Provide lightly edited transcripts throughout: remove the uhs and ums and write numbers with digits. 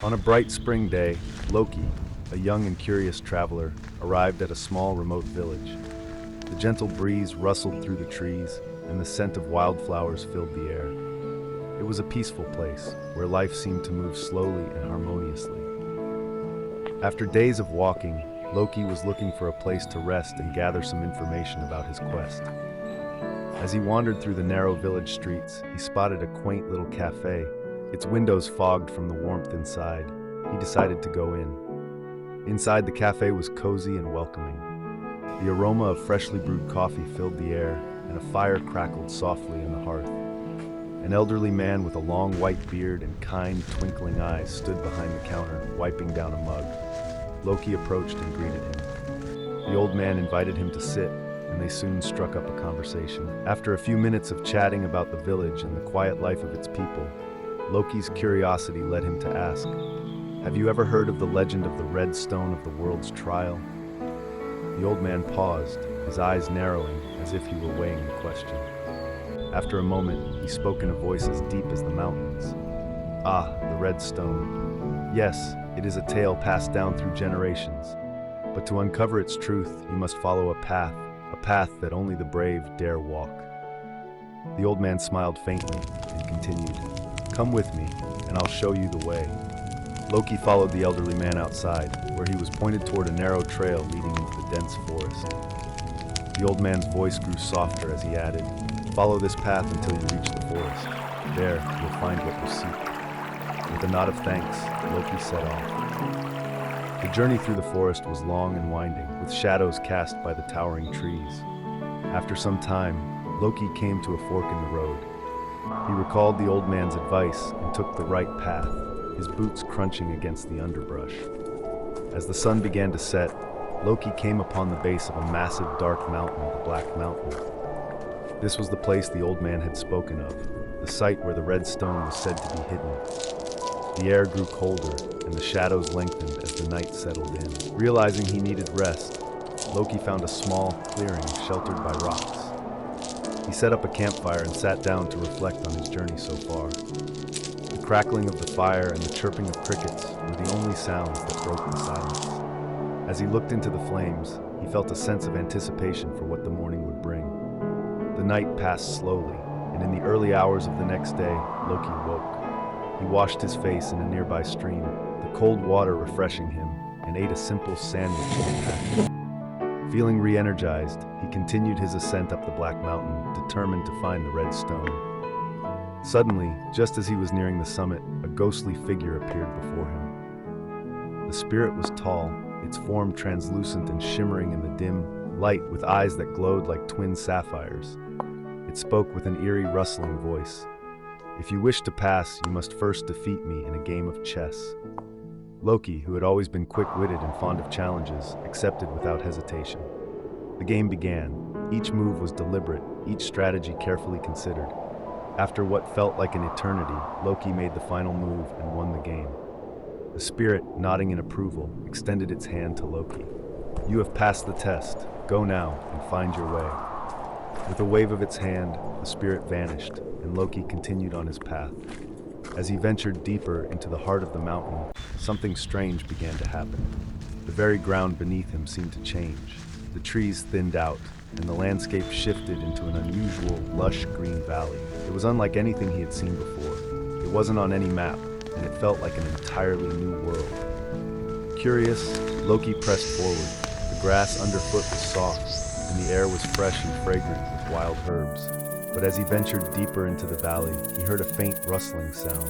On a bright spring day, Loki, a young and curious traveler, arrived at a small remote village. The gentle breeze rustled through the trees, and the scent of wildflowers filled the air. It was a peaceful place, where life seemed to move slowly and harmoniously. After days of walking, Loki was looking for a place to rest and gather some information about his quest. As he wandered through the narrow village streets, he spotted a quaint little cafe, its windows fogged from the warmth inside. He decided to go in. Inside, the cafe was cozy and welcoming. The aroma of freshly brewed coffee filled the air, and a fire crackled softly in the hearth. An elderly man with a long white beard and kind, twinkling eyes stood behind the counter, wiping down a mug. Loki approached and greeted him. The old man invited him to sit, and they soon struck up a conversation. After a few minutes of chatting about the village and the quiet life of its people, Loki's curiosity led him to ask, "Have you ever heard of the legend of the red stone of the world's trial?" The old man paused, his eyes narrowing as if he were weighing the question. After a moment, he spoke in a voice as deep as the mountains. "Ah, the red stone. Yes, it is a tale passed down through generations. But to uncover its truth, you must follow a path that only the brave dare walk." The old man smiled faintly and continued, "Come with me, and I'll show you the way." Loki followed the elderly man outside, where he was pointed toward a narrow trail leading into the dense forest. The old man's voice grew softer as he added, "Follow this path until you reach the forest. There, you'll find what you seek." With a nod of thanks, Loki set off. The journey through the forest was long and winding, with shadows cast by the towering trees. After some time, Loki came to a fork in the road. He recalled the old man's advice and took the right path, his boots crunching against the underbrush. As the sun began to set, Loki came upon the base of a massive dark mountain, the Black Mountain. This was the place the old man had spoken of, the site where the red stone was said to be hidden. The air grew colder, and the shadows lengthened as the night settled in. Realizing he needed rest, Loki found a small clearing sheltered by rocks. He set up a campfire and sat down to reflect on his journey so far. The crackling of the fire and the chirping of crickets were the only sounds that broke the silence. As he looked into the flames, he felt a sense of anticipation for what the morning would bring. The night passed slowly, and in the early hours of the next day, Loki woke. He washed his face in a nearby stream, the cold water refreshing him, and ate a simple sandwich in a pack. Feeling re-energized, he continued his ascent up the Black Mountain, determined to find the red stone. Suddenly, just as he was nearing the summit, a ghostly figure appeared before him. The spirit was tall, its form translucent and shimmering in the dim light with eyes that glowed like twin sapphires. It spoke with an eerie, rustling voice. "If you wish to pass, you must first defeat me in a game of chess." Loki, who had always been quick-witted and fond of challenges, accepted without hesitation. The game began. Each move was deliberate, each strategy carefully considered. After what felt like an eternity, Loki made the final move and won the game. The spirit, nodding in approval, extended its hand to Loki. "You have passed the test. Go now and find your way." With a wave of its hand, the spirit vanished, and Loki continued on his path. As he ventured deeper into the heart of the mountain, something strange began to happen. The very ground beneath him seemed to change. The trees thinned out, and the landscape shifted into an unusual, lush green valley. It was unlike anything he had seen before. It wasn't on any map, and it felt like an entirely new world. Curious, Loki pressed forward. The grass underfoot was soft, and the air was fresh and fragrant with wild herbs. But as he ventured deeper into the valley, he heard a faint rustling sound,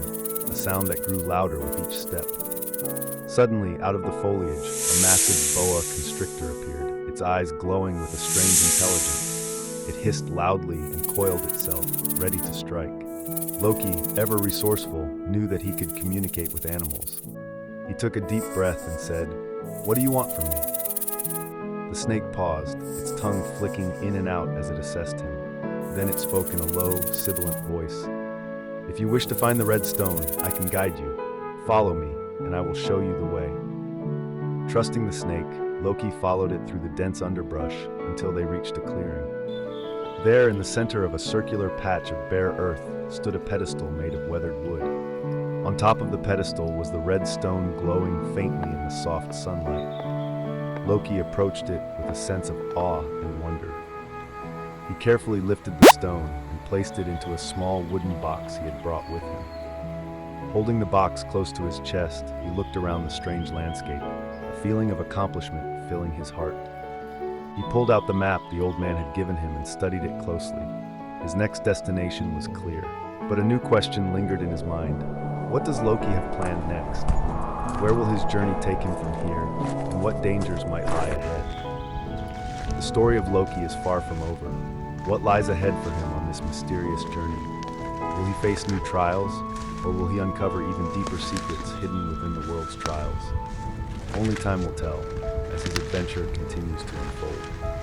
a sound that grew louder with each step. Suddenly, out of the foliage, a massive boa constrictor appeared, its eyes glowing with a strange intelligence. It hissed loudly and coiled itself, ready to strike. Loki, ever resourceful, knew that he could communicate with animals. He took a deep breath and said, "What do you want from me?" The snake paused, its tongue flicking in and out as it assessed him. Then it spoke in a low, sibilant voice. "If you wish to find the red stone, I can guide you. Follow me, and I will show you the way." Trusting the snake, Loki followed it through the dense underbrush until they reached a clearing. There, in the center of a circular patch of bare earth, stood a pedestal made of weathered wood. On top of the pedestal was the red stone glowing faintly in the soft sunlight. Loki approached it with a sense of awe and wonder. He carefully lifted the stone and placed it into a small wooden box he had brought with him. Holding the box close to his chest, he looked around the strange landscape, a feeling of accomplishment filling his heart. He pulled out the map the old man had given him and studied it closely. His next destination was clear, but a new question lingered in his mind. What does Loki have planned next? Where will his journey take him from here, and what dangers might lie ahead? The story of Loki is far from over. What lies ahead for him on this mysterious journey? Will he face new trials, or will he uncover even deeper secrets hidden within the world's trials? Only time will tell, as his adventure continues to unfold.